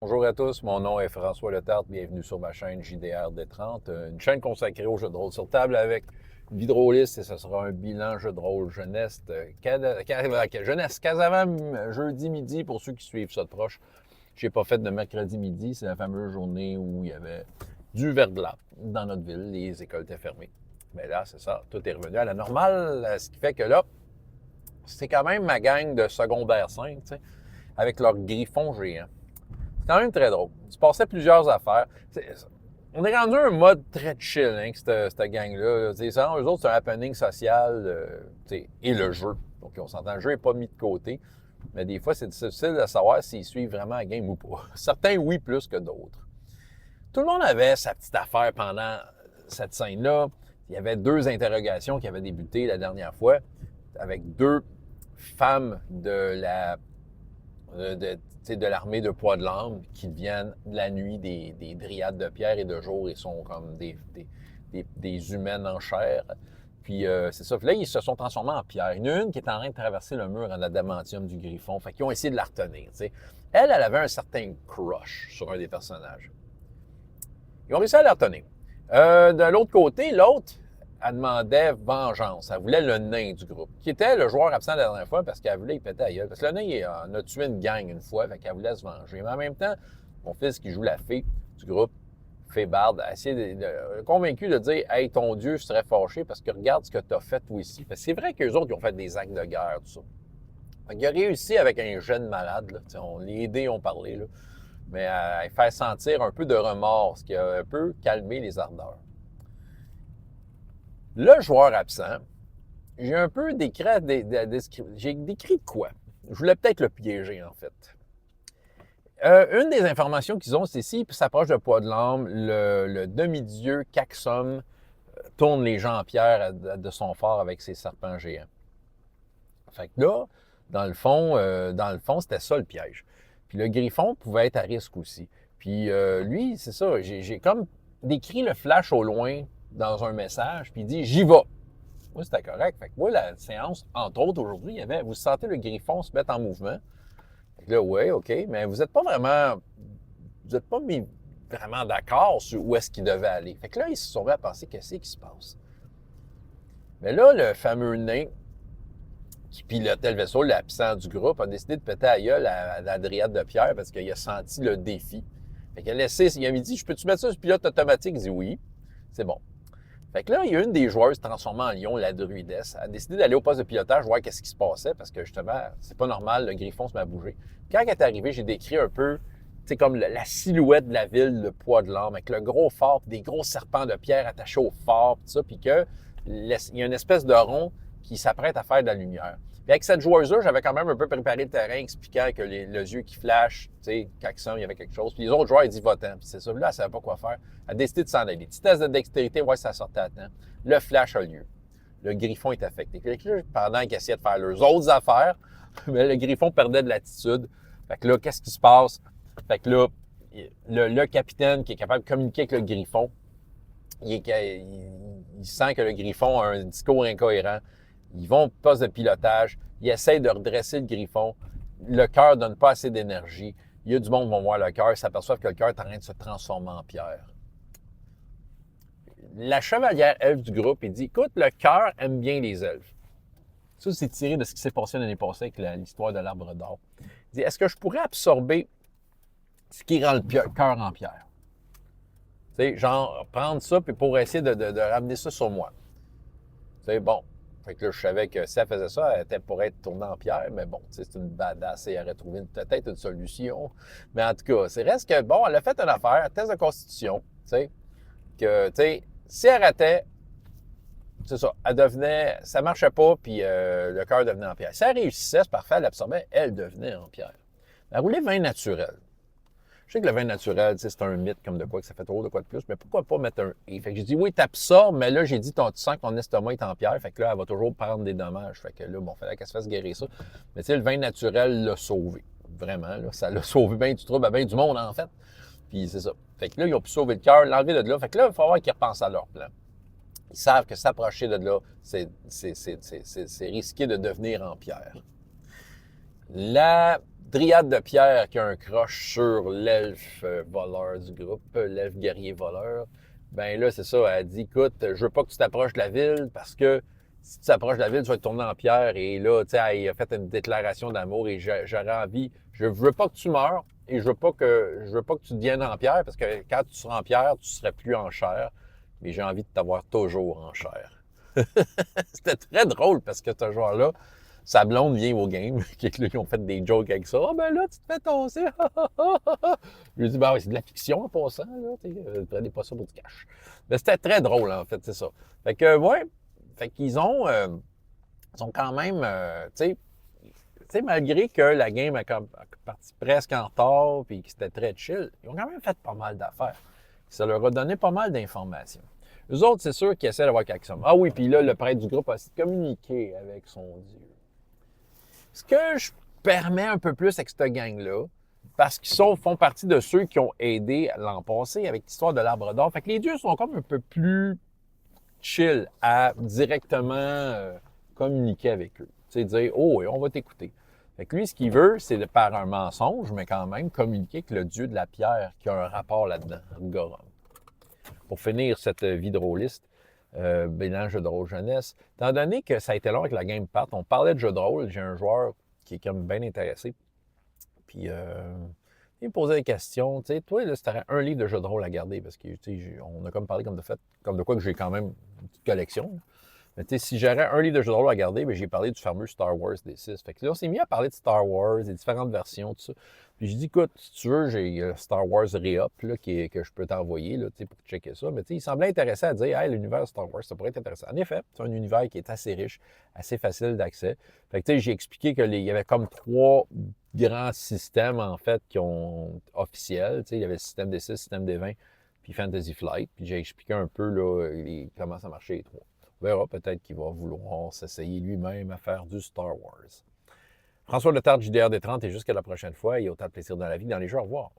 Bonjour à tous, mon nom est François Letarte, bienvenue sur ma chaîne JDR D30, une chaîne consacrée aux jeux de rôle sur table avec Vidrolist et ce sera un bilan jeu de rôle jeunesse, jeunesse Casavant jeudi midi pour ceux qui suivent ça de proche. Je n'ai pas fait de mercredi midi, c'est la fameuse journée où il y avait du verglas dans notre ville, les écoles étaient fermées. Mais là, c'est ça, tout est revenu à la normale, ce qui fait que là, c'est quand même ma gang de secondaire 5, tu sais, avec leurs griffons géants. C'est quand même très drôle. Il se passait plusieurs affaires. On est rendu un mode très chill, hein, cette gang-là. Eux autres, c'est un happening social et le jeu. Donc, on s'entend, le jeu n'est pas mis de côté. Mais des fois, c'est difficile de savoir s'ils suivent vraiment la game ou pas. Certains, oui, plus que d'autres. Tout le monde avait sa petite affaire pendant cette scène-là. Il y avait deux interrogations qui avaient débuté la dernière fois avec deux femmes de l'armée de poids de l'âme qui deviennent la nuit des dryades de pierre et de jour et sont comme des humaines en chair. Puis c'est ça. Puis là, ils se sont transformés en pierre. Il y en a une qui est en train de traverser le mur en adamantium du griffon. Fait qu'ils ont essayé de la retenir. T'sais. Elle avait un certain crush sur un des personnages. Ils ont réussi à la retenir. De l'autre côté, l'autre, elle demandait vengeance. Elle voulait le nain du groupe, qui était le joueur absent la dernière fois parce qu'elle voulait y péter à gueule. Parce que le nain, il en a tué une gang une fois, fait qu'elle voulait se venger. Mais en même temps, mon fils qui joue la fée du groupe, Fée Barde, a essayé convaincu de dire « Hey, ton Dieu serait fâché parce que regarde ce que tu as fait toi ici. » Parce que c'est vrai qu'eux autres, ils ont fait des actes de guerre, tout ça. Fait qu'il a réussi avec un jeune malade, là, les dés ont parlé, là, mais à faire sentir un peu de remords, ce qui a un peu calmé les ardeurs. Le joueur absent, j'ai un peu décrit, j'ai décrit de quoi? Je voulais peut-être le piéger, en fait. Une des informations qu'ils ont, c'est s'il s'approche de Poids de l'âme, le demi-dieu Caxum tourne les gens en pierre de son fort avec ses serpents géants. Fait que là, dans le fond, c'était ça le piège. Puis le griffon pouvait être à risque aussi. Puis lui, c'est ça, j'ai comme décrit le flash au loin dans un message, puis il dit « J'y vais ». Moi, c'était correct. Fait que moi, la séance, entre autres, aujourd'hui, il y avait, vous sentez le griffon se mettre en mouvement. Fait que là, oui, OK, mais vous n'êtes pas mis vraiment d'accord sur où est-ce qu'il devait aller. Fait que là, ils se sont mis à penser, qu'est-ce qui se passe? Mais là, le fameux nain qui pilotait le vaisseau, l'absent du groupe, a décidé de péter à gueule à la dryade de pierre parce qu'il a senti le défi. Fait qu'il a laissé, il m'a dit, je peux-tu mettre ça sur pilote automatique? Il dit oui. C'est bon. Fait que là, il y a une des joueuses transformée en lion, la druidesse, a décidé d'aller au poste de pilotage, voir qu'est-ce qui se passait, parce que justement, c'est pas normal, le griffon se met à bouger. Quand elle est arrivée, j'ai décrit un peu, tu sais, comme la silhouette de la ville, le poids de l'âme, avec le gros phare, puis des gros serpents de pierre attachés au phare, tout ça, puis qu'il y a une espèce de rond qui s'apprête à faire de la lumière. Puis avec cette joueuse-là, j'avais quand même un peu préparé le terrain, expliquant que le yeux qui flash, tu sais, quand il y avait quelque chose. Puis les autres joueurs, ils disent votant. Puis c'est ça, là, elle ne savait pas quoi faire. Elle a décidé de s'en aller. Petit test de dextérité, voir si ça sortait à temps. Le flash a lieu. Le griffon est affecté. Puis là, pendant qu'ils essayaient de faire leurs autres affaires, mais le griffon perdait de l'attitude. Fait que là, qu'est-ce qui se passe? Fait que là, le capitaine qui est capable de communiquer avec le griffon, il sent que le griffon a un discours incohérent. Ils vont au poste de pilotage, ils essayent de redresser le griffon. Le cœur ne donne pas assez d'énergie. Il y a du monde qui va voir le cœur, ils s'aperçoivent que le cœur est en train de se transformer en pierre. La chevalière elfe du groupe, il dit, écoute, le cœur aime bien les elfes. Ça, c'est tiré de ce qui s'est passé l'année passée avec l'histoire de l'arbre d'or. Il dit, est-ce que je pourrais absorber ce qui rend le cœur en pierre? Tu sais, genre, prendre ça puis pour essayer de ramener ça sur moi. Tu sais, bon. Fait que là, je savais que si elle faisait ça, elle était pour être tournée en pierre, mais bon, c'est une badass et elle aurait trouvé peut-être une solution. Mais en tout cas, c'est reste que, bon, elle a fait une affaire, un test de constitution, tu sais, que, tu sais, si elle ratait, c'est ça, elle devenait, ça marchait pas, puis le cœur devenait en pierre. Si elle réussissait, c'est parfait, elle absorbait, elle devenait en pierre. Elle roulait vin naturel. Je sais que le vin naturel, c'est un mythe comme de quoi, que ça fait trop de quoi de plus, mais pourquoi pas mettre un « et ». Fait que j'ai dit, oui, t'absorbes, mais là, j'ai dit, tu sens que ton estomac est en pierre, fait que là, elle va toujours prendre des dommages. Fait que là, bon, il fallait qu'elle se fasse guérir ça. Mais tu sais, le vin naturel l'a sauvé. Vraiment, là, ça l'a sauvé bien du trouble à bien du monde, en fait. Puis c'est ça. Fait que là, ils ont pu sauver le cœur, l'enlever de là. Fait que là, il va falloir qu'ils repensent à leur plan. Ils savent que s'approcher de là, c'est risqué de devenir en pierre. La dryade de pierre qui a un croche sur l'elfe voleur du groupe, l'elfe guerrier voleur, ben là, c'est ça, elle dit, écoute, je veux pas que tu t'approches de la ville parce que si tu t'approches de la ville, tu vas te tourner en pierre. Et là, tu sais, elle a fait une déclaration d'amour et j'aurais envie, je veux pas que tu meurs et je veux pas que tu deviennes en pierre parce que quand tu seras en pierre, tu serais plus en chair. Mais j'ai envie de t'avoir toujours en chair. C'était très drôle parce que ce joueur-là, sa blonde vient au game, qui ils ont fait des jokes avec ça. Ah, ben là, tu te fais tosser. Je lui ai dit, ben oui, c'est de la fiction en passant, là. Prenez pas ça pour du cash. Mais c'était très drôle, en fait, c'est ça. Fait que, ouais, fait qu'ils ont, sont quand même, tu sais, malgré que la game est partie presque en retard puis que c'était très chill, ils ont quand même fait pas mal d'affaires. Ça leur a donné pas mal d'informations. Eux autres, c'est sûr qu'ils essaient d'avoir quelque chose. Ah oui, puis là, le prêtre du groupe a communiqué avec son Dieu. Ce que je permets un peu plus avec cette gang-là, parce qu'ils font partie de ceux qui ont aidé l'an passé avec l'histoire de l'arbre d'or. Fait que les dieux sont comme un peu plus chill à directement communiquer avec eux. Tu sais, dire, oh, oui, on va t'écouter. Fait que lui, ce qu'il veut, c'est de, par un mensonge, mais quand même, communiquer avec le dieu de la pierre qui a un rapport là-dedans, Gorom. Pour finir cette vie drôliste, bilan jeu de rôle jeunesse, étant donné que ça a été long avec la Game Part, on parlait de jeu de rôle, j'ai un joueur qui est comme bien intéressé, puis il me posait des questions, tu sais, toi, là, si tu aurais un livre de jeu de rôle à garder, parce que, tu sais, on a comme parlé comme de fait, comme de quoi que j'ai quand même une petite collection, là. Mais tu sais, si j'aurais un livre de jeu de rôle à garder, bien, j'ai parlé du fameux Star Wars des 6. Fait que là, on s'est mis à parler de Star Wars, des différentes versions, tout ça. Puis j'ai dit, écoute, si tu veux, j'ai Star Wars Re-Up là, que je peux t'envoyer là, pour checker ça. Mais tu sais, il semblait intéressé à dire, hey, l'univers Star Wars, ça pourrait être intéressant. En effet, c'est un univers qui est assez riche, assez facile d'accès. Fait que tu sais, j'ai expliqué qu'il y avait comme 3 grands systèmes, en fait, qui ont officiels. Tu sais, il y avait le système des 6, le système des 20, puis Fantasy Flight. Puis j'ai expliqué un peu là, comment ça marchait les 3. On verra, peut-être qu'il va vouloir s'essayer lui-même à faire du Star Wars. François Letarte, JDR des 30, et jusqu'à la prochaine fois, et autant de plaisir dans la vie, dans les jeux. Au revoir.